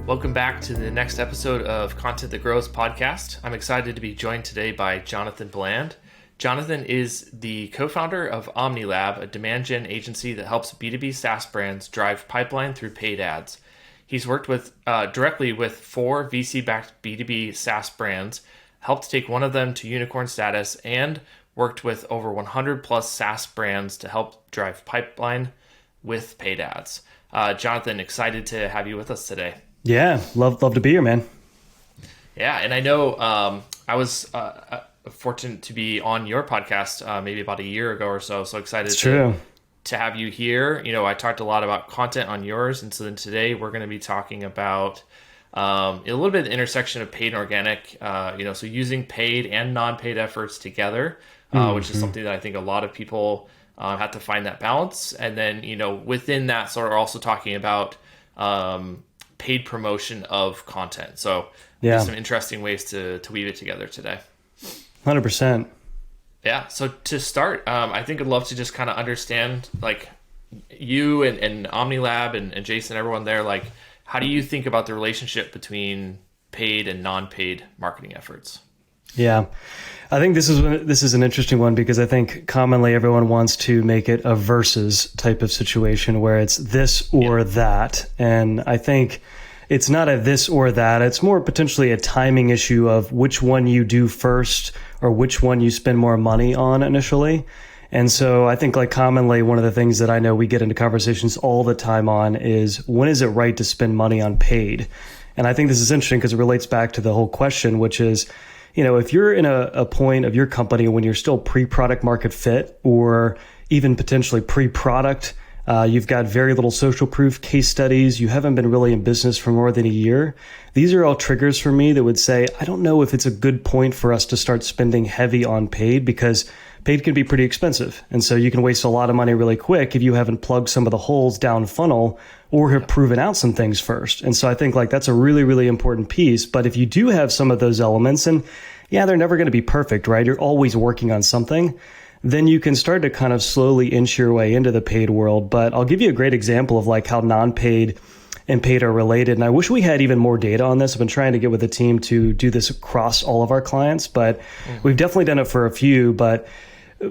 Welcome back to the next episode of Content That Grows podcast. I'm excited to be joined today by Jonathan Bland. Jonathan is the co-founder of Omni, a demand gen agency that helps B2B SaaS brands drive pipeline through paid ads. He's worked with directly with 4 VC-backed B2B SaaS brands, helped take one of them to unicorn status, and worked with over 100 plus SaaS brands to help drive pipeline with paid ads. Jonathan, excited to have you with us today. Yeah, love to be here, man. Yeah, and I know I was fortunate to be on your podcast maybe about a year ago or so. So excited to have you here. You know, I talked a lot about content on yours, and so then today we're going to be talking about a little bit of the intersection of paid and organic. So using paid and non-paid efforts together, which is something that I think a lot of people have to find that balance. And then within that, sort of also talking about paid promotion of content. So there's some interesting ways to weave it together today. 100%. Yeah. So to start, I think I'd love to just kind of understand like you and Omni and Jason, everyone there, like how do you think about the relationship between paid and non-paid marketing efforts? Yeah. I think this is an interesting one because I think commonly everyone wants to make it a versus type of situation where it's this or that. And I think it's not a this or that. It's more potentially a timing issue of which one you do first or which one you spend more money on initially. And so I think like commonly one of the things that I know we get into conversations all the time on is when is it right to spend money on paid? And I think this is interesting because it relates back to the whole question, which is, if you're in a point of your company when you're still pre-product market fit or even potentially pre-product, you've got very little social proof case studies, you haven't been really in business for more than a year. These are all triggers for me that would say, I don't know if it's a good point for us to start spending heavy on paid because paid can be pretty expensive. And so you can waste a lot of money really quick if you haven't plugged some of the holes down funnel or have proven out some things first. And so I think like that's a really, really important piece. But if you do have some of those elements, and yeah, they're never going to be perfect, right? You're always working on something. Then you can start to kind of slowly inch your way into the paid world. But I'll give you a great example of like how non-paid and paid are related. And I wish we had even more data on this. I've been trying to get with the team to do this across all of our clients, but we've definitely done it for a few. But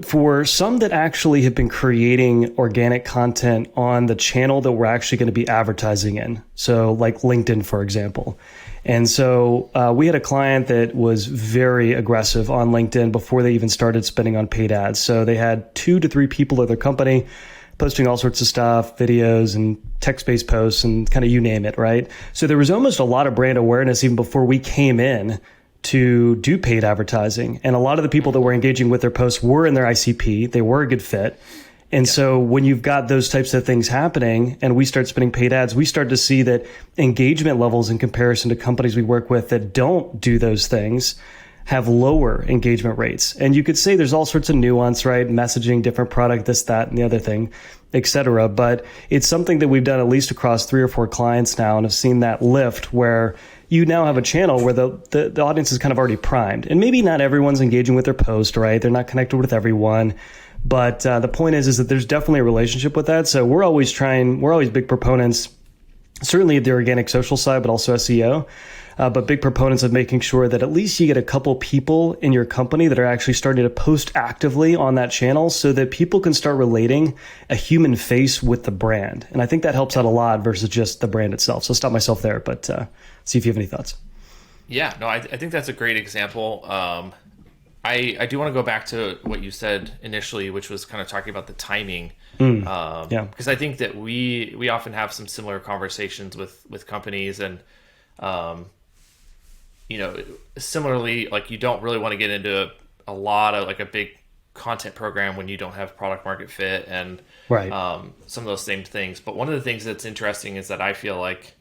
for some that actually have been creating organic content on the channel that we're actually going to be advertising in. So like LinkedIn, for example. And so we had a client that was very aggressive on LinkedIn before they even started spending on paid ads. So they had 2 to 3 people at their company posting all sorts of stuff, videos and text-based posts and kind of you name it, right? So there was almost a lot of brand awareness even before we came in to do paid advertising. And a lot of the people that were engaging with their posts were in their ICP. They were a good fit. And so when you've got those types of things happening and we start spending paid ads, we start to see that engagement levels in comparison to companies we work with that don't do those things have lower engagement rates. And you could say there's all sorts of nuance, right? Messaging, different product, this, that, and the other thing, et cetera. But it's something that we've done at least across 3 or 4 clients now and have seen that lift where you now have a channel where the audience is kind of already primed. And maybe not everyone's engaging with their post, right? They're not connected with everyone. But the point is that there's definitely a relationship with that. So we're always big proponents, certainly of the organic social side, but also SEO, but big proponents of making sure that at least you get a couple people in your company that are actually starting to post actively on that channel so that people can start relating a human face with the brand. And I think that helps out a lot versus just the brand itself. So I'll stop myself there, but see if you have any thoughts. Yeah, no, I think that's a great example. I do want to go back to what you said initially, which was kind of talking about the timing. Because I think that we often have some similar conversations with companies and, similarly, like you don't really want to get into a lot of like a big content program when you don't have product market fit and some of those same things. But one of the things that's interesting is that I feel like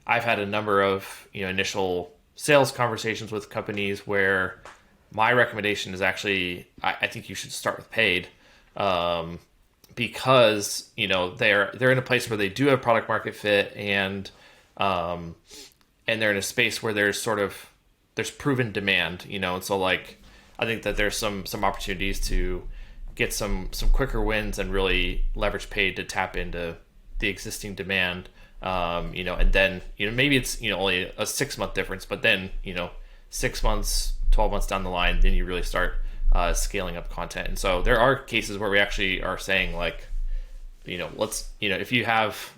I've had a number of, initial sales conversations with companies where my recommendation is actually, I think you should start with paid, because they're in a place where they do have product market fit and they're in a space where there's proven demand, and so like I think that there's some opportunities to get some quicker wins and really leverage paid to tap into the existing demand, and then, maybe it's, only a 6-month difference, but then, 6 months, 12 months down the line, then you really start scaling up content. And so there are cases where we actually are saying like, let's, if you have,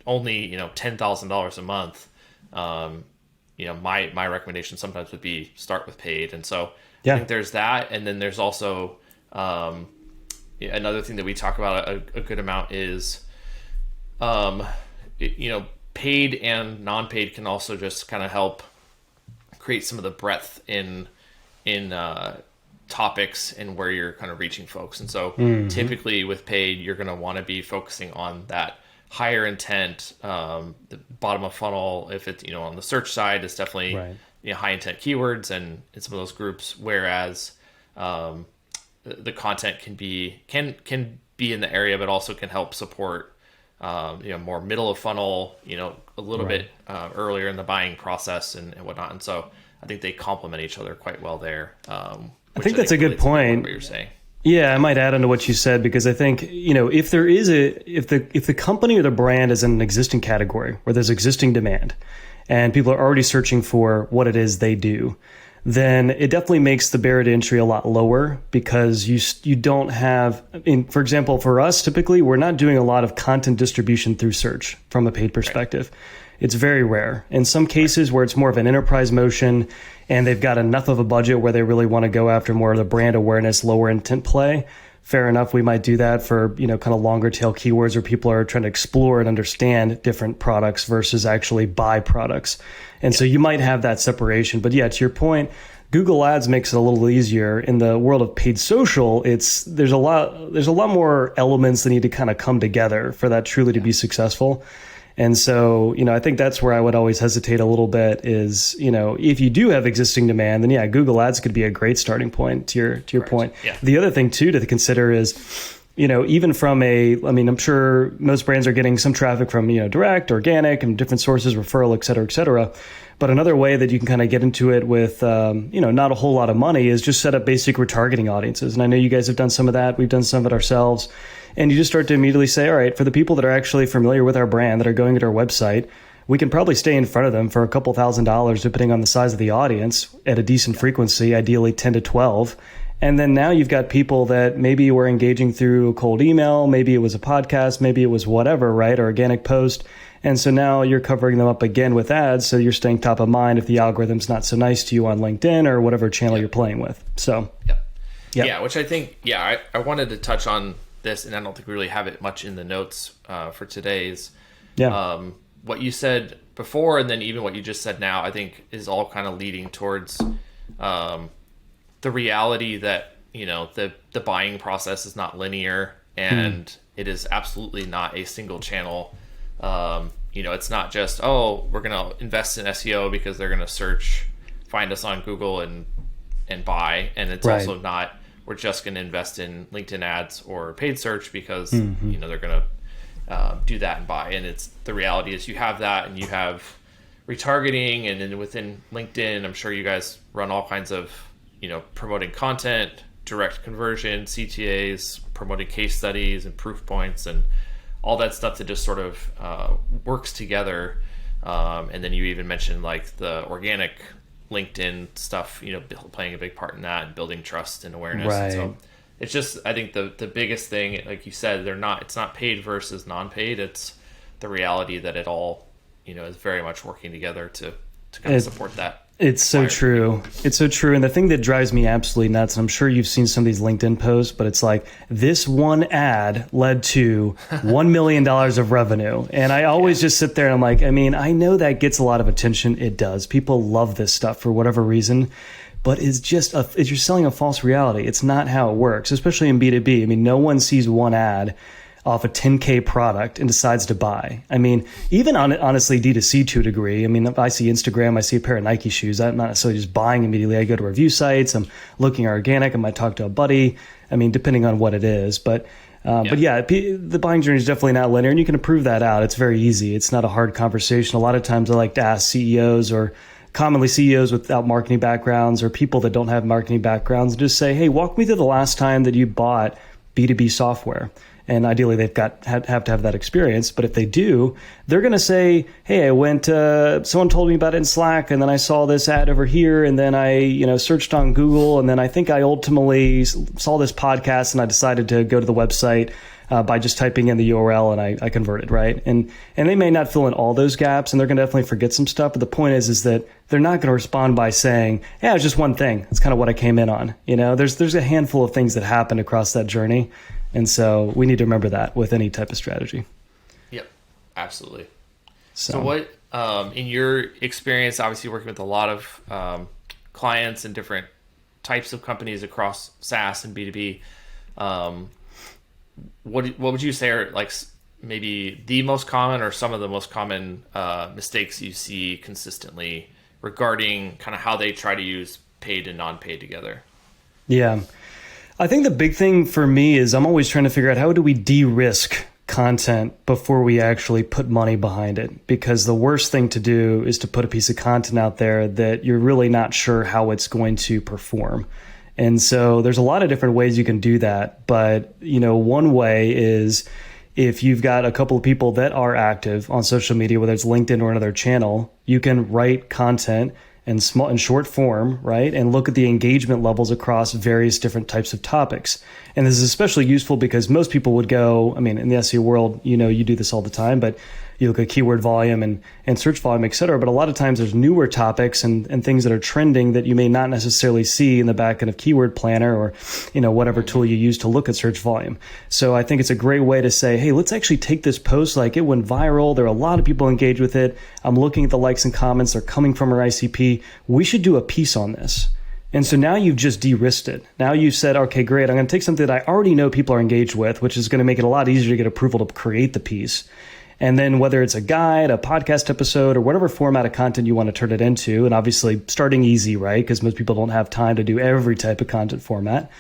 only, $10,000 a month, my recommendation sometimes would be start with paid. And so I think there's that. And then there's also, another thing that we talk about a good amount is, paid and non-paid can also just kind of help create some of the breadth in topics and where you're kind of reaching folks. And so typically with paid, you're going to want to be focusing on that higher intent, the bottom of funnel. If it's, on the search side, it's definitely high intent keywords and in some of those groups. Whereas the content can be in the area, but also can help support more middle of funnel, a little bit earlier in the buying process and whatnot. And so I think they complement each other quite well there. I think that's a good point. What you're saying. Yeah, I might add on to what you said, because I think, if the company or the brand is in an existing category where there's existing demand and people are already searching for what it is they do, then it definitely makes the barrier to entry a lot lower, because you don't have, for example, for us, typically, we're not doing a lot of content distribution through search from a paid perspective. Right. It's very rare. In some cases where it's more of an enterprise motion and they've got enough of a budget where they really want to go after more of the brand awareness, lower intent play, fair enough, we might do that for, kind of longer tail keywords where people are trying to explore and understand different products versus actually buy products. And so you might have that separation. But yeah, to your point, Google Ads makes it a little easier. In the world of paid social, there's a lot more elements that need to kind of come together for that truly to be successful. And so, I think that's where I would always hesitate a little bit is, if you do have existing demand, then yeah, Google Ads could be a great starting point to your point. Yeah. The other thing too to consider is, even from I'm sure most brands are getting some traffic from, direct, organic, and different sources, referral, et cetera, et cetera. But another way that you can kind of get into it with, not a whole lot of money is just set up basic retargeting audiences. And I know you guys have done some of that. We've done some of it ourselves. And you just start to immediately say, all right, for the people that are actually familiar with our brand, that are going to our website, we can probably stay in front of them for a couple $1,000s, depending on the size of the audience, at a decent frequency, ideally 10 to 12. And then now you've got people that maybe were engaging through a cold email, maybe it was a podcast, maybe it was whatever, right? Or organic post. And so now you're covering them up again with ads. So you're staying top of mind if the algorithm's not so nice to you on LinkedIn or whatever channel you're playing with. So, yeah, which I think, I wanted to touch on this, and I don't think we really have it much in the notes for today's. What you said before, and then even what you just said now, I think is all kind of leading towards the reality that, the buying process is not linear, and it is absolutely not a single channel. It's not just, we're going to invest in SEO because they're going to find us on Google and buy. And it's also not, we're just going to invest in LinkedIn ads or paid search because, they're going to do that and buy. And it's the reality is you have that, and you have retargeting, and then within LinkedIn, I'm sure you guys run all kinds of, promoting content, direct conversion, CTAs, promoting case studies and proof points, and all that stuff that just sort of works together. And then you even mentioned like the organic LinkedIn stuff, playing a big part in that and building trust and awareness. Right. And so it's just, I think the biggest thing, like you said, it's not paid versus non-paid. It's the reality that it all, is very much working together to kind of support that. It's so true. It's so true. And the thing that drives me absolutely nuts, and I'm sure you've seen some of these LinkedIn posts, but it's like this one ad led to $1 million of revenue. And I always just sit there and I'm like, I know that gets a lot of attention. It does. People love this stuff for whatever reason, but it's just, you're selling a false reality. It's not how it works, especially in B2B. No one sees one ad off a 10K product and decides to buy. Even on honestly D2C to a degree. If I see Instagram, I see a pair of Nike shoes, I'm not necessarily just buying immediately. I go to review sites, I'm looking organic, I might talk to a buddy, depending on what it is. But yeah, the buying journey is definitely not linear, and you can prove that out. It's very easy. It's not a hard conversation. A lot of times I like to ask CEOs, or commonly CEOs without marketing backgrounds or people that don't have marketing backgrounds, and just say, hey, walk me through the last time that you bought B2B software. And ideally they've have to have that experience. But if they do, they're going to say, hey, someone told me about it in Slack, and then I saw this ad over here, and then I, searched on Google, and then I think I ultimately saw this podcast and I decided to go to the website by just typing in the URL, and I converted, right? And they may not fill in all those gaps, and they're going to definitely forget some stuff. But the point is that they're not going to respond by saying, yeah, it was just one thing. It's kind of what I came in on. There's a handful of things that happen across that journey. And so we need to remember that with any type of strategy. Yep, absolutely. So what, in your experience, obviously working with a lot of clients and different types of companies across SaaS and B2B, what would you say are like maybe the most common or some of the most common mistakes you see consistently regarding kind of how they try to use paid and non-paid together? Yeah. I think the big thing for me is I'm always trying to figure out how do we de-risk content before we actually put money behind it? Because the worst thing to do is to put a piece of content out there that you're really not sure how it's going to perform. And so there's a lot of different ways you can do that. But, one way is if you've got a couple of people that are active on social media, whether it's LinkedIn or another channel, you can write content in short form, right? And look at the engagement levels across various different types of topics. And this is especially useful because most people would go, in the SEO world, you do this all the time, but you look at keyword volume and search volume, et cetera. But a lot of times there's newer topics and things that are trending that you may not necessarily see in the back end of Keyword Planner or, whatever tool you use to look at search volume. So I think it's a great way to say, hey, let's actually take this post, like it went viral. There are a lot of people engaged with it. I'm looking at the likes and comments. They're coming from our ICP. We should do a piece on this. And so now you've just de-risked it. Now you said, okay, great. I'm going to take something that I already know people are engaged with, which is going to make it a lot easier to get approval to create the piece. And then whether it's a guide, a podcast episode, or whatever format of content you want to turn it into, and obviously starting easy, right? Because most people don't have time to do every type of content format.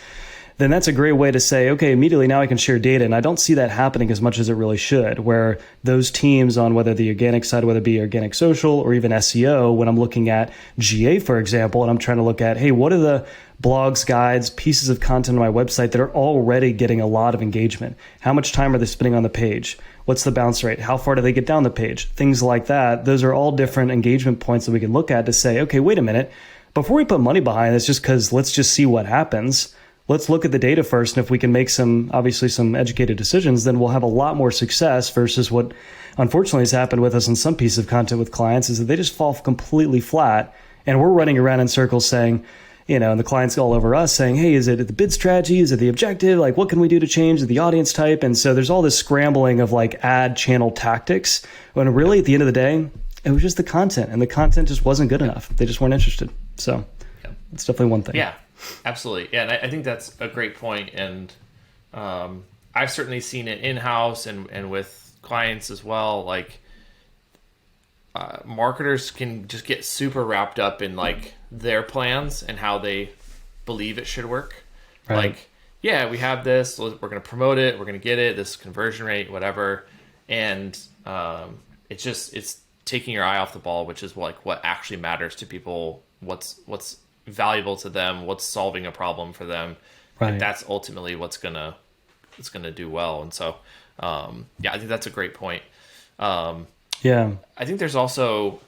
Then that's a great way to say, okay, immediately now I can share data. And I don't see that happening as much as it really should, where those teams on whether the organic side, whether it be organic social or even SEO, when I'm looking at GA, for example, and I'm trying to look at, hey, what are the blogs, guides, pieces of content on my website that are already getting a lot of engagement? How much time are they spending on the page? What's the bounce rate? How far do they get down the page? Things like that. Those are all different engagement points that we can look at to say, okay, wait a minute. Before we put money behind this, just because let's just see what happens, let's look at the data first. And if we can make some educated decisions, then we'll have a lot more success versus what unfortunately has happened with us in some pieces of content with clients is that they just fall completely flat. And we're running around in circles saying, and the clients all over us saying, hey, is it the bid strategy? Is it the objective? Like, what can we do to change the audience type? And so there's all this scrambling of like ad channel tactics. When really at the end of the day, it was just the content, and the content just wasn't good enough. They just weren't interested. So it's definitely one thing. Yeah, absolutely. Yeah, and I think that's a great point. And I've certainly seen it in-house and with clients as well. Like, marketers can just get super wrapped up in like their plans and how they believe it should work. Right. Like, yeah, we have this, we're going to promote it, we're going to get it, this conversion rate, whatever. And it's taking your eye off the ball, which is like what actually matters to people, what's valuable to them, what's solving a problem for them. Right. And that's ultimately what's going to do well. And so, I think that's a great point. Yeah, I think there's also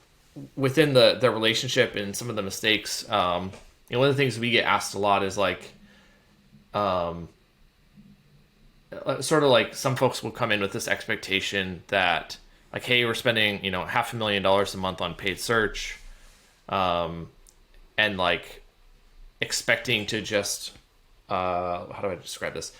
within the relationship and some of the mistakes. One of the things we get asked a lot is like, sort of like some folks will come in with this expectation that like, hey, we're spending $500,000 a month on paid search, and like expecting to just how do I describe this?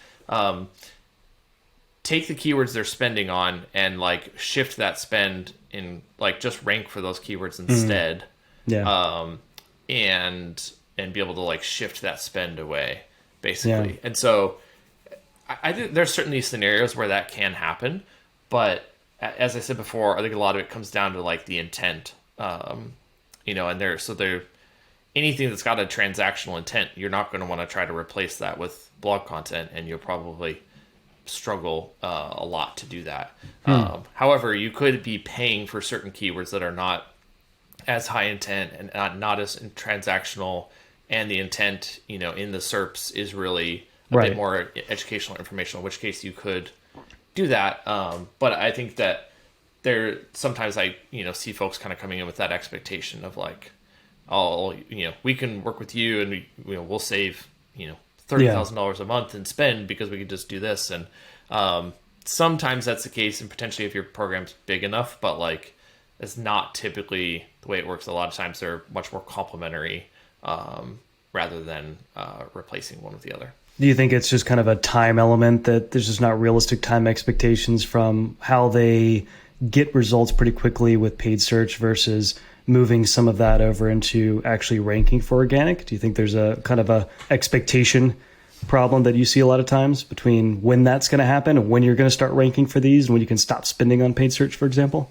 Take the keywords they're spending on and like shift that spend in like just rank for those keywords instead. Yeah. And be able to like shift that spend away basically. Yeah. And so I think there's certainly scenarios where that can happen, but as I said before, I think a lot of it comes down to like the intent, and anything that's got a transactional intent, you're not going to want to try to replace that with blog content, and you'll probably struggle a lot to do that. However, you could be paying for certain keywords that are not as high intent and not as transactional, and the intent, in the SERPs is really a bit more educational information, in which case you could do that. But I think that there sometimes I see folks kind of coming in with that expectation of like, oh, we can work with you and we'll save $30,000 a month in spend because we can just do this. And sometimes that's the case, and potentially if your program's big enough, but like it's not typically the way it works. A lot of times they're much more complementary rather than replacing one with the other. Do you think it's just kind of a time element, that there's just not realistic time expectations from how they get results pretty quickly with paid search versus moving some of that over into actually ranking for organic? Do you think there's a kind of a expectation problem that you see a lot of times between when that's going to happen and when you're going to start ranking for these and when you can stop spending on paid search, for example?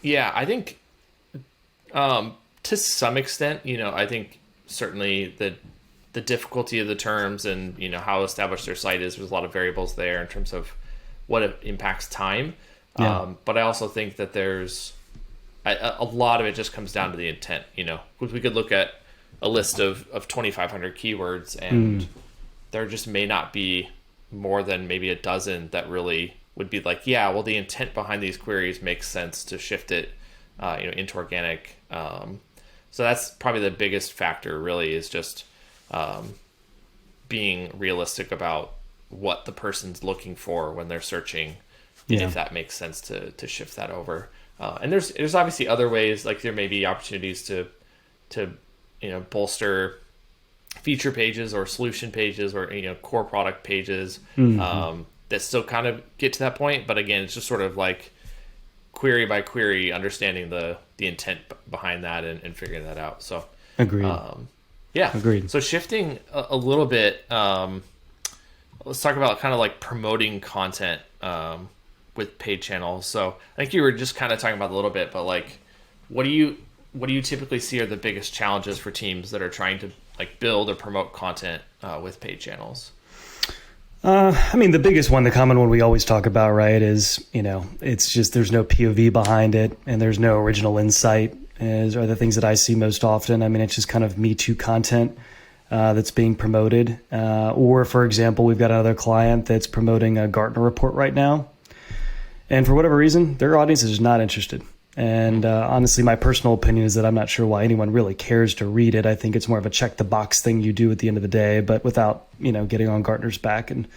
Yeah, I think to some extent, I think certainly the difficulty of the terms and how established their site is, there's a lot of variables there in terms of what it impacts time. Yeah. But I also think that there's a lot of it just comes down to the intent, because we could look at a list of 2,500 keywords and there just may not be more than maybe a dozen that really would be like, yeah, well, the intent behind these queries makes sense to shift it, into organic. So that's probably the biggest factor really, is just being realistic about what the person's looking for when they're searching, and if that makes sense to shift that over. And there's obviously other ways, like there may be opportunities to bolster feature pages or solution pages or core product pages that still kind of get to that point. But again, it's just sort of like query by query, understanding the intent behind that and figuring that out. So agreed. Agreed. So shifting a little bit, let's talk about kind of like promoting content with paid channels. So I think you were just kind of talking about it a little bit, but like, what do you typically see are the biggest challenges for teams that are trying to like build or promote content with paid channels? I mean, the biggest one, the common one we always talk about, right, is, it's just there's no POV behind it and there's no original insight, are the things that I see most often. I mean, it's just kind of Me Too content that's being promoted. Or, for example, we've got another client that's promoting a Gartner report right now. And for whatever reason, their audience is not interested. And honestly, my personal opinion is that I'm not sure why anyone really cares to read it. I think it's more of a check the box thing you do at the end of the day, but without, getting on Gartner's back and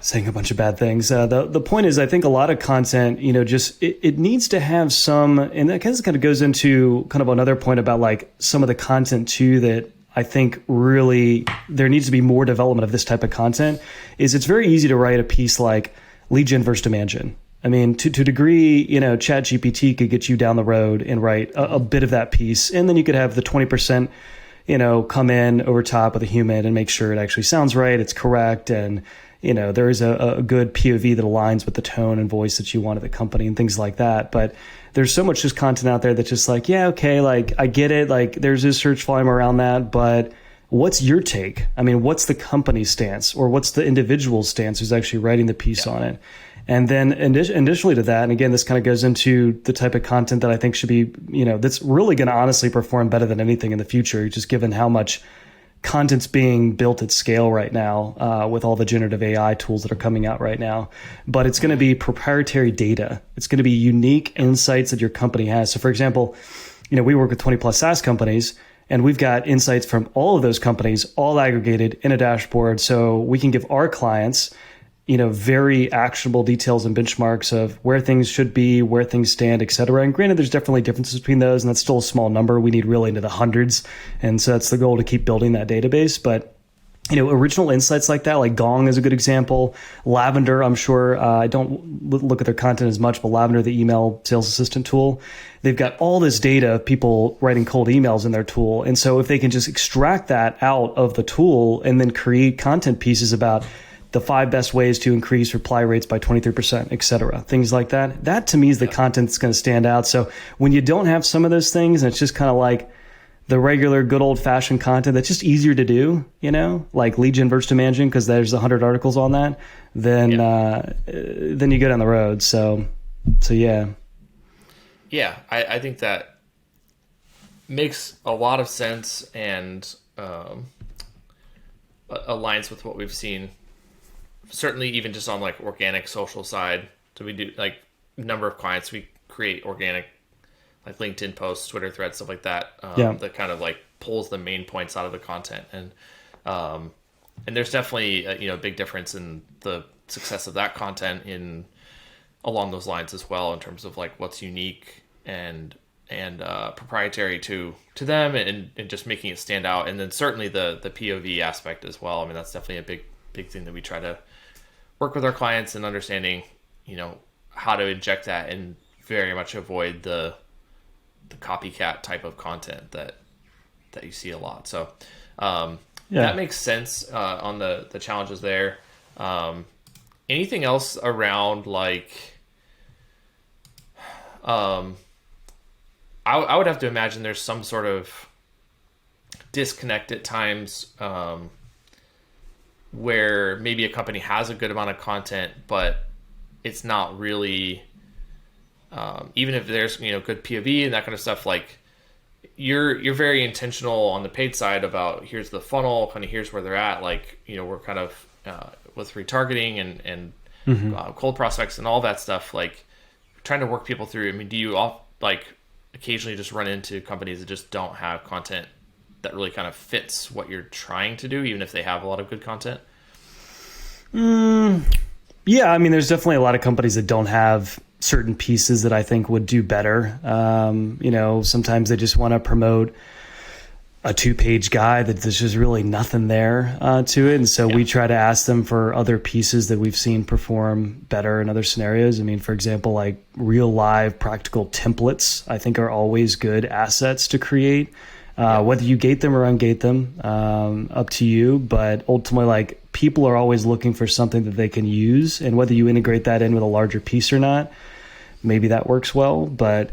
saying a bunch of bad things. The point is, I think a lot of content, just it needs to have some, and that kind of goes into kind of another point about like some of the content too, that I think really there needs to be more development of this type of content. Is it's very easy to write a piece like lead gen versus demand gen. I mean, to a degree, ChatGPT could get you down the road and write a bit of that piece. And then you could have the 20%, come in over top with a human and make sure it actually sounds right, it's correct. And, there is a good POV that aligns with the tone and voice that you want at the company and things like that. But there's so much just content out there that's just like, yeah, okay, like I get it. Like there's a search volume around that, but what's your take? I mean, what's the company's stance or what's the individual stance who's actually writing the piece on it? And then additionally to that, and again, this kind of goes into the type of content that I think should be, that's really going to honestly perform better than anything in the future, just given how much content's being built at scale right now with all the generative AI tools that are coming out right now. But it's going to be proprietary data. It's going to be unique insights that your company has. So for example, we work with 20 plus SaaS companies, and we've got insights from all of those companies all aggregated in a dashboard. So we can give our clients very actionable details and benchmarks of where things should be, where things stand, et cetera. And granted, there's definitely differences between those, and that's still a small number. We need really into the hundreds. And so that's the goal, to keep building that database. But, original insights like that, like Gong is a good example. Lavender, I'm sure, I don't look at their content as much, but Lavender, the email sales assistant tool, they've got all this data of people writing cold emails in their tool. And so if they can just extract that out of the tool and then create content pieces about the 5 best ways to increase reply rates by 23%, et cetera. Things like that. That to me is the content that's going to stand out. So when you don't have some of those things, and it's just kind of like the regular good old fashioned content that's just easier to do, like lead gen versus demand gen, because there's 100 articles on that, then you go down the road. So yeah. Yeah, I think that makes a lot of sense and aligns with what we've seen certainly even just on like organic social side. So we do like number of clients, we create organic like LinkedIn posts, Twitter threads, stuff like that. That kind of like pulls the main points out of the content. And there's definitely a big difference in the success of that content in along those lines as well, in terms of like what's unique and proprietary to them, and just making it stand out. And then certainly the POV aspect as well. I mean, that's definitely a big thing that we try to work with our clients, and understanding, how to inject that and very much avoid the copycat type of content that you see a lot. So that makes sense on the challenges there. Anything else around like I would have to imagine there's some sort of disconnect at times where maybe a company has a good amount of content, but it's not really, even if there's good POV and that kind of stuff. Like you're very intentional on the paid side about here's the funnel, kind of here's where they're at. Like we're kind of with retargeting and cold prospects and all that stuff. Like trying to work people through. I mean, do you all like occasionally just run into companies that just don't have content that really kind of fits what you're trying to do, even if they have a lot of good content? Yeah, I mean, there's definitely a lot of companies that don't have certain pieces that I think would do better. Sometimes they just want to promote a 2-page guide that there's just really nothing there to it. And so we try to ask them for other pieces that we've seen perform better in other scenarios. I mean, for example, like real live practical templates, I think are always good assets to create. Whether you gate them or ungate them, up to you. But ultimately, like people are always looking for something that they can use. And whether you integrate that in with a larger piece or not, maybe that works well. But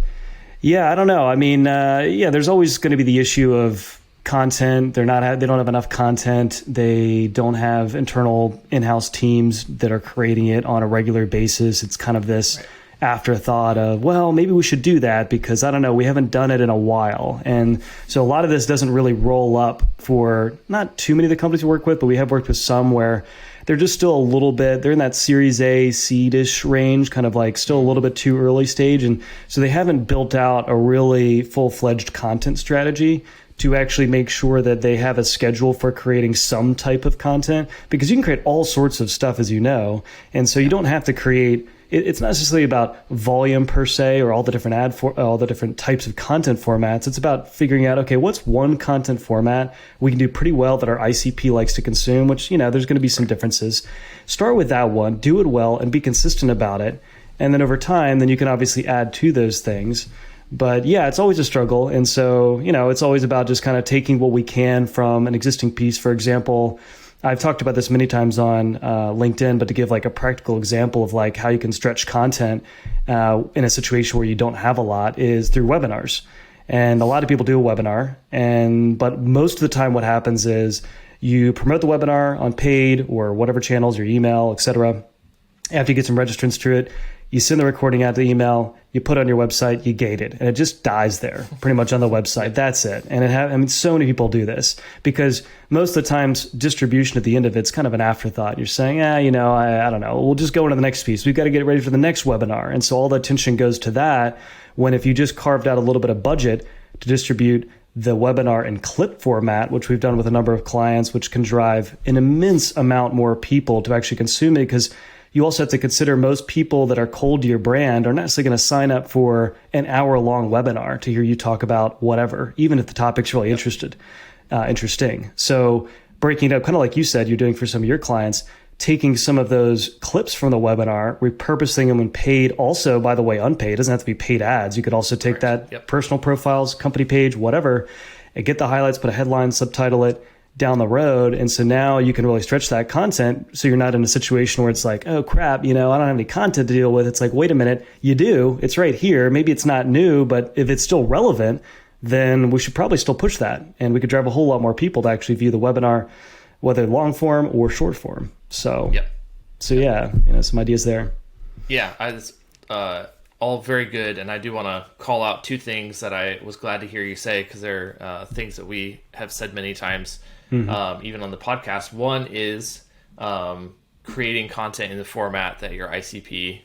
yeah, I don't know. I mean, there's always going to be the issue of content. They don't have enough content. They don't have internal in-house teams that are creating it on a regular basis. It's kind of this afterthought of, well, maybe we should do that because I don't know, we haven't done it in a while. And so a lot of this doesn't really roll up for not too many of the companies we work with, but we have worked with some where they're just still a little bit, they're in that Series A, seed-ish range, kind of like still a little bit too early stage. And so they haven't built out a really full-fledged content strategy to actually make sure that they have a schedule for creating some type of content, because you can create all sorts of stuff, as you know. And so you don't have to create, it's not necessarily about volume per se or all the different all the different types of content formats. It's about figuring out, okay, what's one content format we can do pretty well that our ICP likes to consume, which, there's going to be some differences. Start with that one, do it well, and be consistent about it. And then over time, then you can obviously add to those things. But yeah, it's always a struggle. And so, it's always about just kind of taking what we can from an existing piece. For example, I've talked about this many times on LinkedIn, but to give like a practical example of like how you can stretch content in a situation where you don't have a lot is through webinars. And a lot of people do a webinar, but most of the time what happens is you promote the webinar on paid or whatever channels, your email, etc. After you get some registrants to it, you send the recording out to email, you put it on your website, you gate it, and it just dies there pretty much on the website. That's it. And so many people do this because most of the times distribution at the end of it's kind of an afterthought. You're saying, I don't know, we'll just go into the next piece. We've got to get ready for the next webinar. And so all the attention goes to that, when if you just carved out a little bit of budget to distribute the webinar in clip format, which we've done with a number of clients, which can drive an immense amount more people to actually consume it, because you also have to consider most people that are cold to your brand are not necessarily going to sign up for an hour-long webinar to hear you talk about whatever, even if the topic's really interesting. So breaking it up, kind of like you said, you're doing for some of your clients, taking some of those clips from the webinar, repurposing them when paid, also, by the way, unpaid. It doesn't have to be paid ads. You could also take that personal profiles, company page, whatever, and get the highlights, put a headline, subtitle it, down the road. And so now you can really stretch that content. So you're not in a situation where it's like, oh crap, I don't have any content to deal with. It's like, wait a minute, you do. It's right here. Maybe it's not new, but if it's still relevant, then we should probably still push that. And we could drive a whole lot more people to actually view the webinar, whether long form or short form. So, some ideas there. Yeah, all very good. And I do want to call out two things that I was glad to hear you say, because they're things that we have said many times. Even on the podcast. One is creating content in the format that your ICP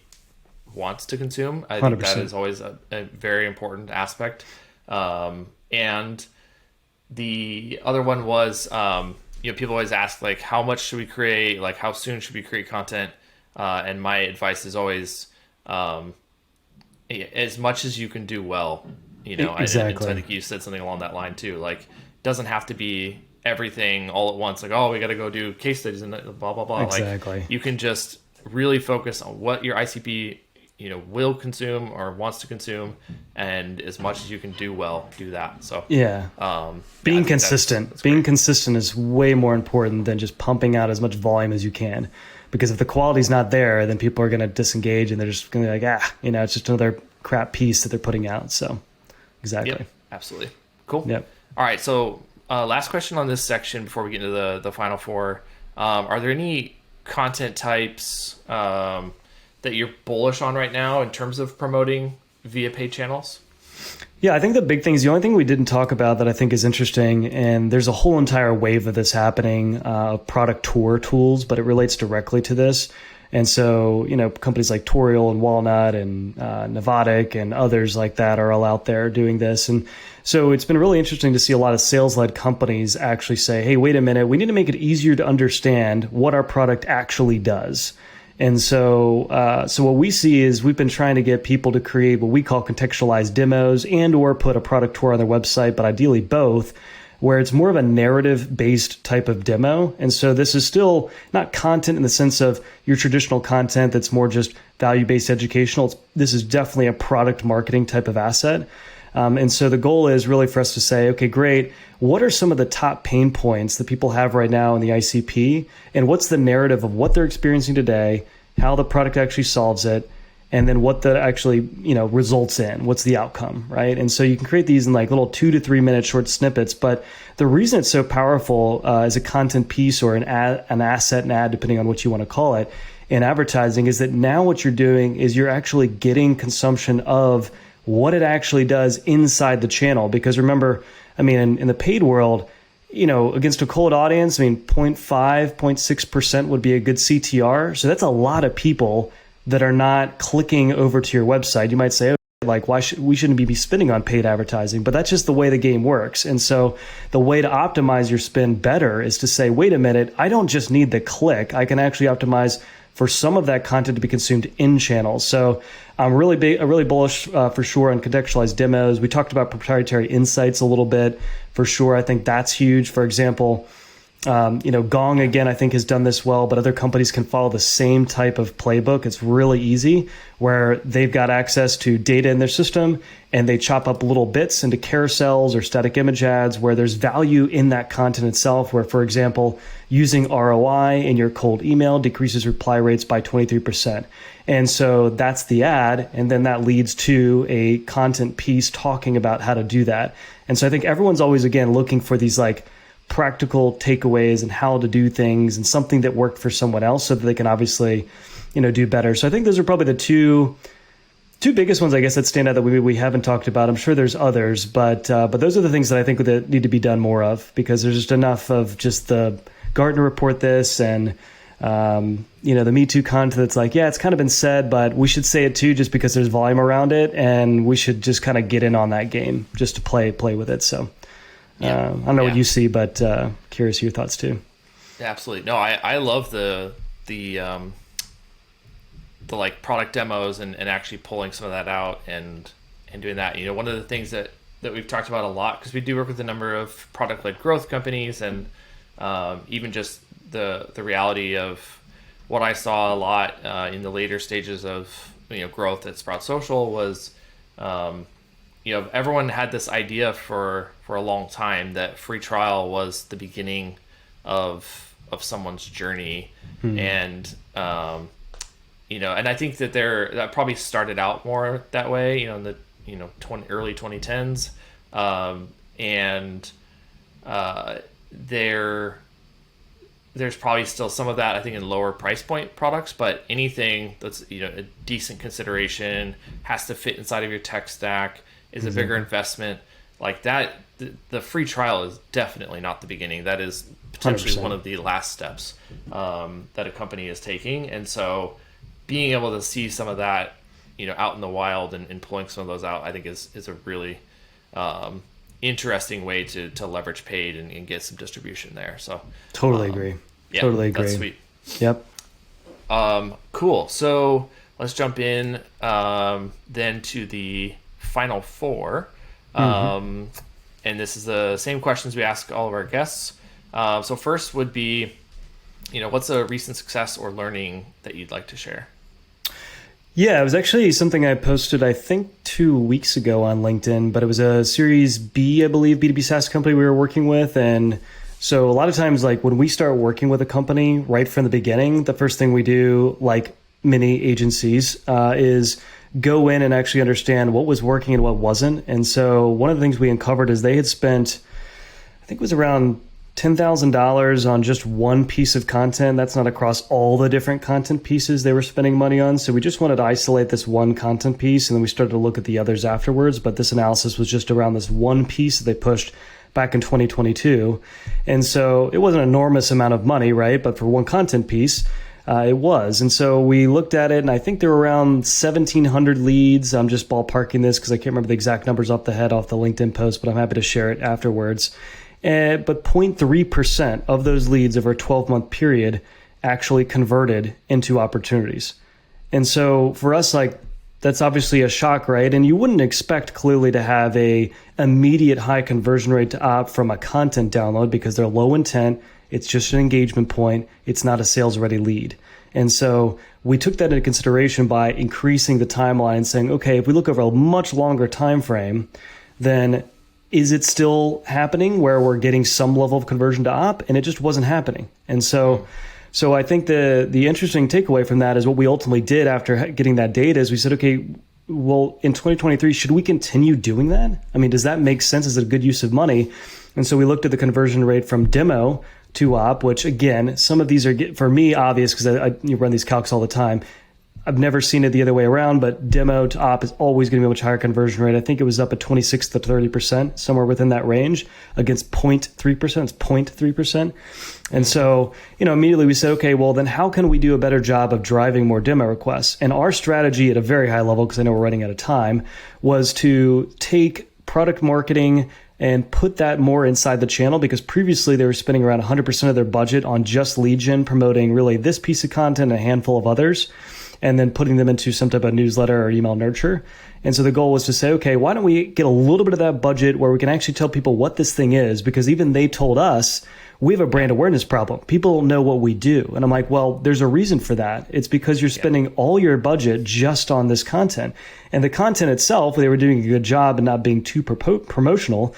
wants to consume. I think 100%. that is always a very important aspect. And the other one was, people always ask, like, how much should we create? Like, how soon should we create content? And my advice is always, as much as you can do well, Exactly. And so I think you said something along that line too. Like, it doesn't have to be everything all at once. Like, oh, we got to go do case studies and blah, blah, blah. Exactly. Like, you can just really focus on what your ICP, will consume or wants to consume, and as much as you can do well, do that. So being consistent. That's being great. consistent is way more important than just pumping out as much volume as you can. Because if the quality's not there, then people are going to disengage and they're just going to be like, it's just another crap piece that they're putting out. So, exactly. Yep, absolutely. Cool. Yep. All right. So, last question on this section before we get into the final four. Are there any content types that you're bullish on right now in terms of promoting via paid channels? Yeah, I think the big thing is the only thing we didn't talk about that I think is interesting, and there's a whole entire wave of this happening, product tour tools, but it relates directly to this. And so, companies like Toriel and Walnut and Novotic and others like that are all out there doing this. And so it's been really interesting to see a lot of sales-led companies actually say, hey, wait a minute, we need to make it easier to understand what our product actually does. And so what we see is we've been trying to get people to create what we call contextualized demos and or put a product tour on their website, but ideally both, where it's more of a narrative-based type of demo. And so this is still not content in the sense of your traditional content that's more just value-based educational. This is definitely a product marketing type of asset. And so the goal is really for us to say, okay, great. What are some of the top pain points that people have right now in the ICP? And what's the narrative of what they're experiencing today, how the product actually solves it, and then what that actually, results in? What's the outcome, right? And so you can create these in like little 2 to 3 minute short snippets. But the reason it's so powerful as a content piece or an asset, an ad, depending on what you want to call it, in advertising is that now what you're doing is you're actually getting consumption of what it actually does inside the channel. Because remember, in the paid world, against a cold audience, 0.5, 0.6% would be a good CTR. So that's a lot of people that are not clicking over to your website. You might say, we shouldn't be spending on paid advertising, but that's just the way the game works. And so the way to optimize your spend better is to say, wait a minute, I don't just need the click. I can actually optimize for some of that content to be consumed in channels. So I'm really bullish for sure on contextualized demos. We talked about proprietary insights a little bit for sure. I think that's huge. For example, Gong, again, I think has done this well, but other companies can follow the same type of playbook. It's really easy where they've got access to data in their system and they chop up little bits into carousels or static image ads where there's value in that content itself, where, for example, using ROI in your cold email decreases reply rates by 23%. And so that's the ad. And then that leads to a content piece talking about how to do that. And so I think everyone's always, again, looking for these practical takeaways and how to do things and something that worked for someone else so that they can obviously, do better. So I think those are probably the two biggest ones, I guess, that stand out that we haven't talked about. I'm sure there's others, but those are the things that I think that need to be done more of, because there's just enough of just the Gartner report this and, the Me Too content that's it's kind of been said, but we should say it too, just because there's volume around it, and we should just kind of get in on that game just to play with it. So I don't know what you see, but curious your thoughts too. Yeah, absolutely. No, I love the product demos and actually pulling some of that out and doing that. One of the things that we've talked about a lot, because we do work with a number of product-led growth companies, and even just the reality of what I saw a lot in the later stages of growth at Sprout Social was everyone had this idea for a long time that free trial was the beginning of someone's journey. And and I think that probably started out more that way, in the early 2010s, and there's probably still some of that, I think, in lower price point products, but anything that's a decent consideration, has to fit inside of your tech stack, is a bigger investment like that. The free trial is definitely not the beginning. That is potentially 100%. one of the last steps that a company is taking. And so being able to see some of that, out in the wild and pulling some of those out, I think is a really interesting way to leverage paid and get some distribution there. So totally agree. Yeah, totally agree. That's sweet. Yep. Cool. So let's jump in then to the final four. And this is the same questions we ask all of our guests. So first would be, what's a recent success or learning that you'd like to share? Yeah, it was actually something I posted, I think 2 weeks ago on LinkedIn, but it was a Series B, I believe, B2B SaaS company we were working with. And so a lot of times, like when we start working with a company right from the beginning, the first thing we do, like many agencies, is go in and actually understand what was working and what wasn't. And so one of the things we uncovered is they had spent, I think it was around $10,000 on just one piece of content. That's not across all the different content pieces they were spending money on. So we just wanted to isolate this one content piece, and then we started to look at the others afterwards. But this analysis was just around this one piece that they pushed back in 2022. And so it wasn't an enormous amount of money, right? But for one content piece, it was. And so we looked at it, and I think there were around 1,700 leads. I'm just ballparking this because I can't remember the exact numbers off the LinkedIn post, but I'm happy to share it afterwards. But 0.3% of those leads over a 12-month period actually converted into opportunities. And so for us, like, that's obviously a shock, right? And you wouldn't expect clearly to have a immediate high conversion rate to opt from a content download because they're low intent. It's just an engagement point. It's not a sales ready lead. And so we took that into consideration by increasing the timeline and saying, okay, if we look over a much longer time frame, then is it still happening where we're getting some level of conversion to op? And it just wasn't happening. And so I think the interesting takeaway from that is what we ultimately did after getting that data is we said, okay, well, in 2023, should we continue doing that? I mean, does that make sense? Is it a good use of money? And so we looked at the conversion rate from demo to op, which again, some of these are, for me, obvious because I run these calcs all the time. I've never seen it the other way around, but demo to op is always going to be a much higher conversion rate. I think it was up at 26 to 30%, somewhere within that range against 0.3%. It's 0.3%. And so, immediately we said, okay, well, then how can we do a better job of driving more demo requests? And our strategy at a very high level, because I know we're running out of time, was to take product marketing and put that more inside the channel, because previously they were spending around 100% of their budget on just lead gen, promoting really this piece of content and a handful of others, and then putting them into some type of newsletter or email nurture. And so the goal was to say, okay, why don't we get a little bit of that budget where we can actually tell people what this thing is? Because even they told us, we have a brand awareness problem. People know what we do. And I'm like, well, there's a reason for that. It's because you're spending all your budget just on this content. And the content itself, they were doing a good job and not being too promotional,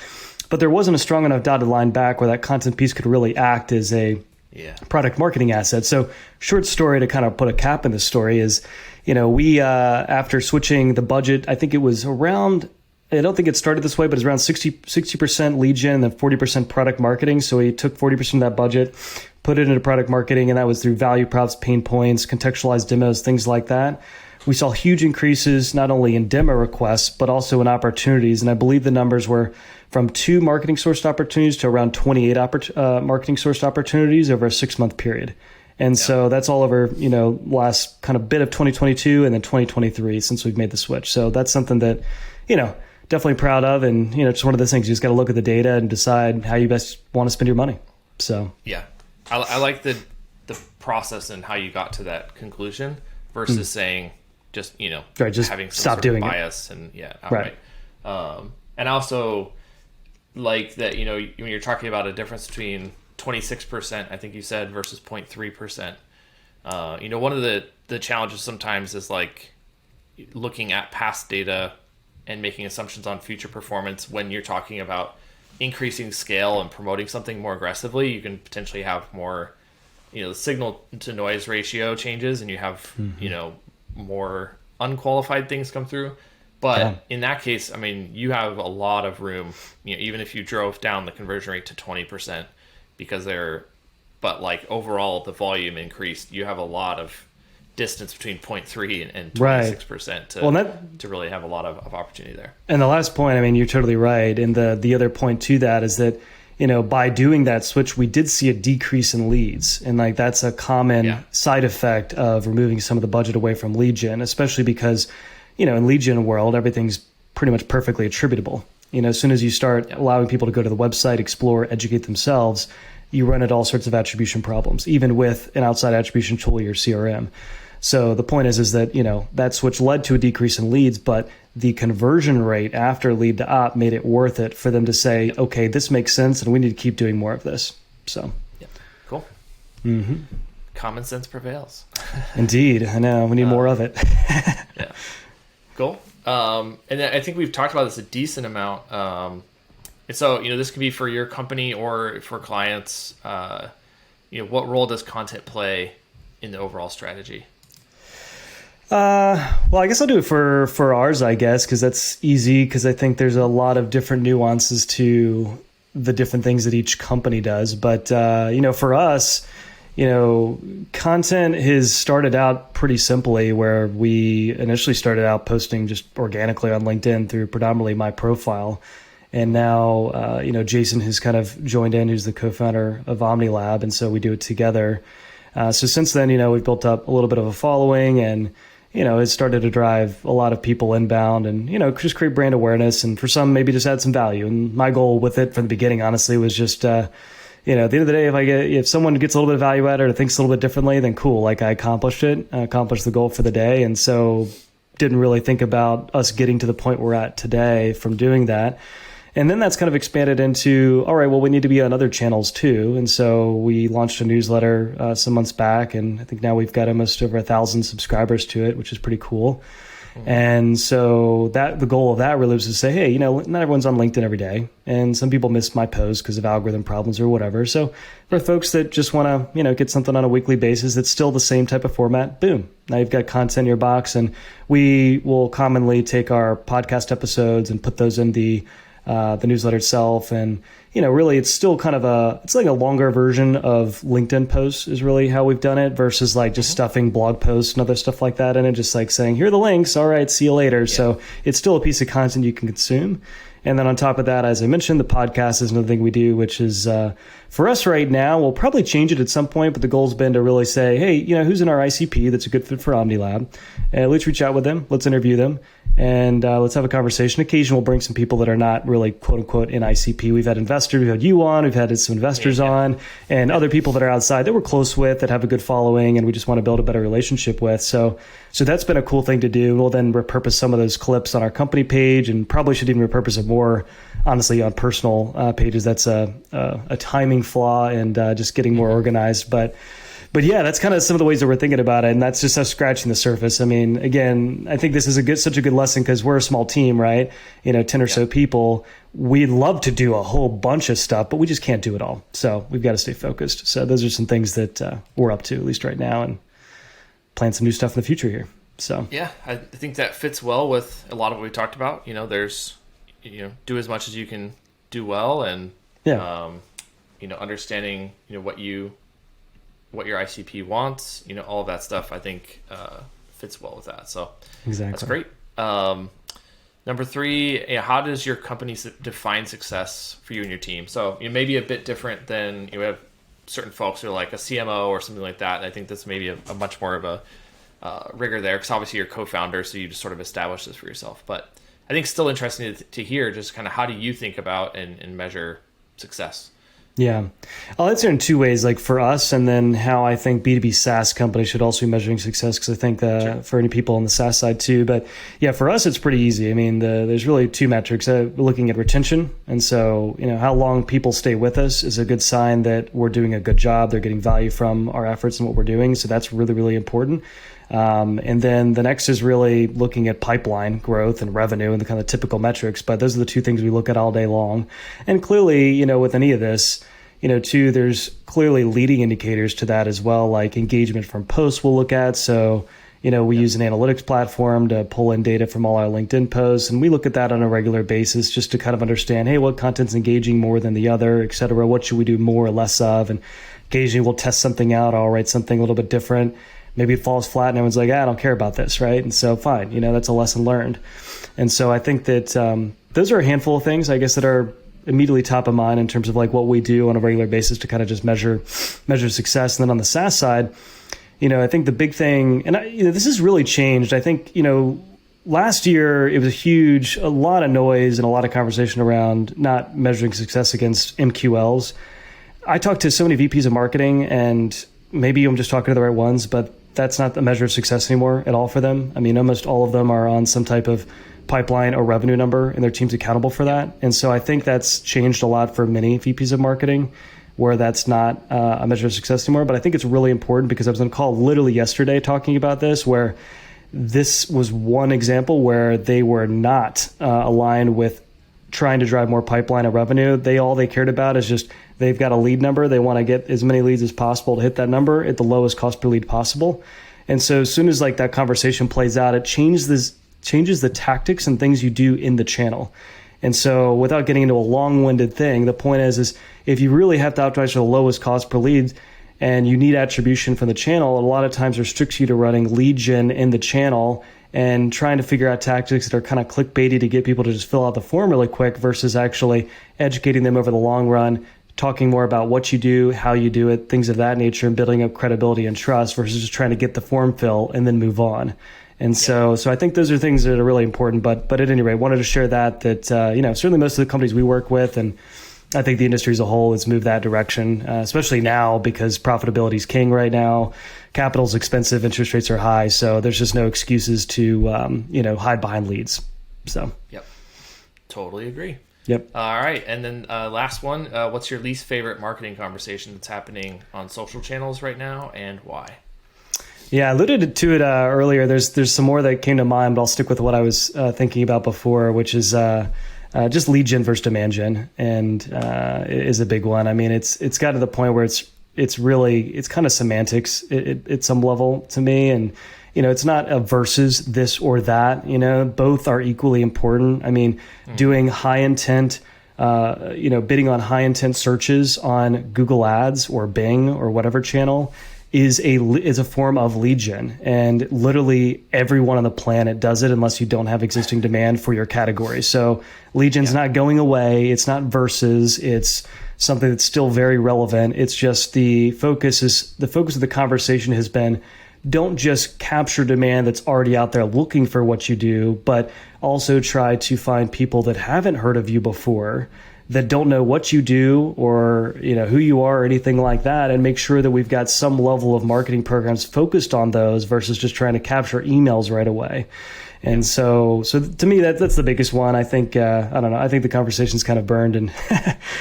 but there wasn't a strong enough dotted line back where that content piece could really act as a product marketing asset. So short story to kind of put a cap in the story is, we, after switching the budget, I think it was around, I don't think it started this way, but it's around 60% lead gen and then 40% product marketing. So we took 40% of that budget, put it into product marketing, and that was through value props, pain points, contextualized demos, things like that. We saw huge increases not only in demo requests, but also in opportunities. And I believe the numbers were from 2 marketing sourced opportunities to around 28 marketing sourced opportunities over a 6-month period. And so that's all over, last kind of bit of 2022 and then 2023 since we've made the switch. So that's something that, definitely proud of. And, it's one of those things you just got to look at the data and decide how you best want to spend your money. So, yeah, I like the process and how you got to that conclusion versus saying just, right, just having some stop sort doing of bias it. And outright. Right. And also like that, when you're talking about a difference between 26%, I think you said, versus 0.3%, one of the challenges sometimes is like looking at past data and making assumptions on future performance. When you're talking about increasing scale and promoting something more aggressively, you can potentially have more, the signal to noise ratio changes, and you have, more unqualified things come through. But in that case, I mean, you have a lot of room, even if you drove down the conversion rate to 20%, because but like overall the volume increased, you have a lot of distance between 0.3 and 26% to really have a lot of opportunity there. And the last point, I mean, you're totally right. And the other point to that is that by doing that switch, we did see a decrease in leads. And like, that's a common side effect of removing some of the budget away from lead gen, especially because, in lead gen world, everything's pretty much perfectly attributable. As soon as you start allowing people to go to the website, explore, educate themselves, you run into all sorts of attribution problems, even with an outside attribution tool, your CRM. So the point is that, that switch led to a decrease in leads, but the conversion rate after lead to op made it worth it for them to say, okay, this makes sense and we need to keep doing more of this. So, cool. Common sense prevails. Indeed. I know. We need more of it. Yeah. Cool. And I think we've talked about this a decent amount. And so, this can be for your company or for clients. What role does content play in the overall strategy? Well, I guess I'll do it for ours, I guess, because that's easy, because I think there's a lot of different nuances to the different things that each company does. But, for us, content has started out pretty simply, where we initially started out posting just organically on LinkedIn through predominantly my profile. And now, Jason has kind of joined in, who's the co-founder of Omni Lab. And so we do it together. So since then, we've built up a little bit of a following, and, it's started to drive a lot of people inbound and, just create brand awareness. And for some, maybe just add some value. And my goal with it from the beginning, honestly, was just, at the end of the day, if someone gets a little bit of value out of it or thinks a little bit differently, then cool. Like, I accomplished it, I accomplished the goal for the day. And so didn't really think about us getting to the point we're at today from doing that. And then that's kind of expanded into, all right, well, we need to be on other channels too. And so we launched a newsletter some months back, and I think now we've got almost over 1,000 subscribers to it, which is pretty cool. And so the goal of that really was to say, hey, not everyone's on LinkedIn every day, and some people miss my posts because of algorithm problems or whatever. So for folks that just want to, get something on a weekly basis that's still the same type of format, boom, now you've got content in your box. And we will commonly take our podcast episodes and put those in the newsletter itself. And, really it's still kind of it's like a longer version of LinkedIn posts is really how we've done it, versus like just stuffing blog posts and other stuff like that. And it just like saying, here are the links. All right, see you later. Yeah. So it's still a piece of content you can consume. And then on top of that, as I mentioned, the podcast is another thing we do, which is for us right now, we'll probably change it at some point, but the goal's been to really say, hey, who's in our ICP that's a good fit for Omni Lab? Let's reach out with them. Let's interview them. And let's have a conversation. Occasionally, we'll bring some people that are not really, quote unquote, in ICP. We've had investors, we've had you on, we've had some investors on, and other people that are outside that we're close with, that have a good following, and we just want to build a better relationship with. So that's been a cool thing to do. We'll then repurpose some of those clips on our company page, and probably should even repurpose it more, honestly, on personal pages. That's a timing flaw and just getting more organized. But yeah, that's kind of some of the ways that we're thinking about it. And that's just us scratching the surface. I mean, again, I think this is such a good lesson, because we're a small team, right? 10 or so people. We'd love to do a whole bunch of stuff, but we just can't do it all. So we've got to stay focused. So those are some things that we're up to, at least right now, and plan some new stuff in the future here. So yeah, I think that fits well with a lot of what we talked about. There's, do as much as you can do well, and understanding, what your ICP wants, all of that stuff, I think fits well with that. So exactly, that's great. Number 3, how does your company define success for you and your team? So maybe a bit different than you have certain folks who are like a CMO or something like that. And I think that's maybe a much more of a rigor there, because obviously you're co-founder, so you just sort of establish this for yourself. But I think still interesting to hear just kind of how do you think about and measure success? Yeah. I'll answer in 2 ways, like for us, and then how I think B2B SaaS companies should also be measuring success, because I think for any people on the SaaS side too. But yeah, for us, it's pretty easy. I mean, there's really 2 metrics. We're looking at retention. And so, how long people stay with us is a good sign that we're doing a good job. They're getting value from our efforts and what we're doing. So that's really, really important. And then the next is really looking at pipeline growth and revenue and the kind of typical metrics. But those are the 2 things we look at all day long. And clearly, with any of this, too, there's clearly leading indicators to that as well, like engagement from posts we'll look at. So, we use an analytics platform to pull in data from all our LinkedIn posts, and we look at that on a regular basis just to kind of understand, hey, what content's engaging more than the other, et cetera. What should we do more or less of? And occasionally we'll test something out. I'll write something a little bit different. Maybe it falls flat and everyone's like, I don't care about this, right? And so fine, that's a lesson learned. And so I think that those are a handful of things, I guess, that are immediately top of mind in terms of like what we do on a regular basis to kind of just measure success. And then on the SaaS side, I think the big thing, and this has really changed. I think, last year it was a lot of noise and a lot of conversation around not measuring success against MQLs. I talked to so many VPs of marketing, and maybe I'm just talking to the right ones, but that's not a measure of success anymore at all for them. I mean, almost all of them are on some type of pipeline or revenue number, and their team's accountable for that. And so I think that's changed a lot for many VPs of marketing, where that's not a measure of success anymore. But I think it's really important because I was on a call literally yesterday talking about this, where this was one example where they were not aligned with trying to drive more pipeline of revenue. All they cared about is just they've got a lead number. They want to get as many leads as possible to hit that number at the lowest cost per lead possible. And so as soon as like that conversation plays out, it changes the tactics and things you do in the channel. And so without getting into a long-winded thing, the point is if you really have to optimize for the lowest cost per lead and you need attribution from the channel, a lot of times restricts you to running lead gen in the channel and trying to figure out tactics that are kind of clickbaity to get people to just fill out the form really quick versus actually educating them over the long run, talking more about what you do, how you do it, things of that nature, and building up credibility and trust versus just trying to get the form fill and then move on. And so I think those are things that are really important. But at any rate, wanted to share that certainly most of the companies we work with, and I think the industry as a whole has moved that direction, especially now because profitability is king right now. Capital's expensive, interest rates are high, so there's just no excuses to hide behind leads. So yep, totally agree. Yep. All right, and then last one. What's your least favorite marketing conversation that's happening on social channels right now, and why? Yeah, I alluded to it earlier. There's some more that came to mind, but I'll stick with what I was thinking about before, which is just lead gen versus demand gen, and is a big one. I mean, it's got to the point where it's kind of semantics at some level to me, and it's not a versus this or that. Both are equally important. I mean, doing high intent, bidding on high intent searches on Google Ads or Bing or whatever channel is a form of lead gen, and literally everyone on the planet does it unless you don't have existing demand for your category. So lead gen's not going away. It's not versus. It's something that's still very relevant. It's just the focus of the conversation has been, don't just capture demand that's already out there looking for what you do, but also try to find people that haven't heard of you before, that don't know what you do or who you are or anything like that, and make sure that we've got some level of marketing programs focused on those versus just trying to capture emails right away. And so to me, that's the biggest one. I think, I don't know, I think the conversation's kind of burned and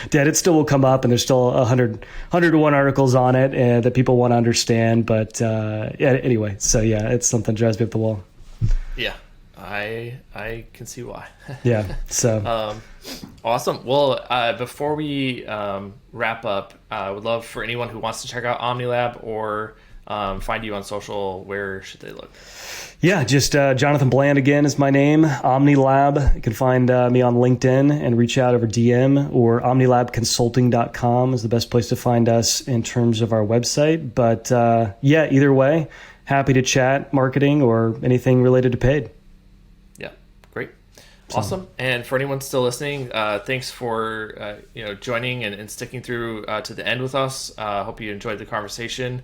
dead. It still will come up, and there's still 100 to 1 articles on it that people want to understand. But anyway, so yeah, it's something that drives me up the wall. Yeah, I can see why. Yeah, so. Awesome. Well, before we wrap up, I would love for anyone who wants to check out OmniLab or find you on social, where should they look? Yeah, just Jonathan Bland again is my name, OmniLab. You can find me on LinkedIn and reach out over DM, or omnilabconsulting.com is the best place to find us in terms of our website. But either way, happy to chat marketing or anything related to paid. Yeah, great. Awesome. And for anyone still listening, thanks for joining and sticking through to the end with us. Hope you enjoyed the conversation.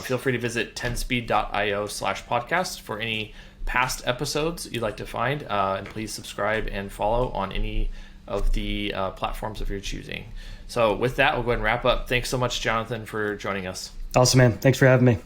Feel free to visit 10speed.io/podcast for any past episodes you'd like to find. And please subscribe and follow on any of the platforms of your choosing. So with that, we'll go ahead and wrap up. Thanks so much, Jonathan, for joining us. Awesome, man. Thanks for having me.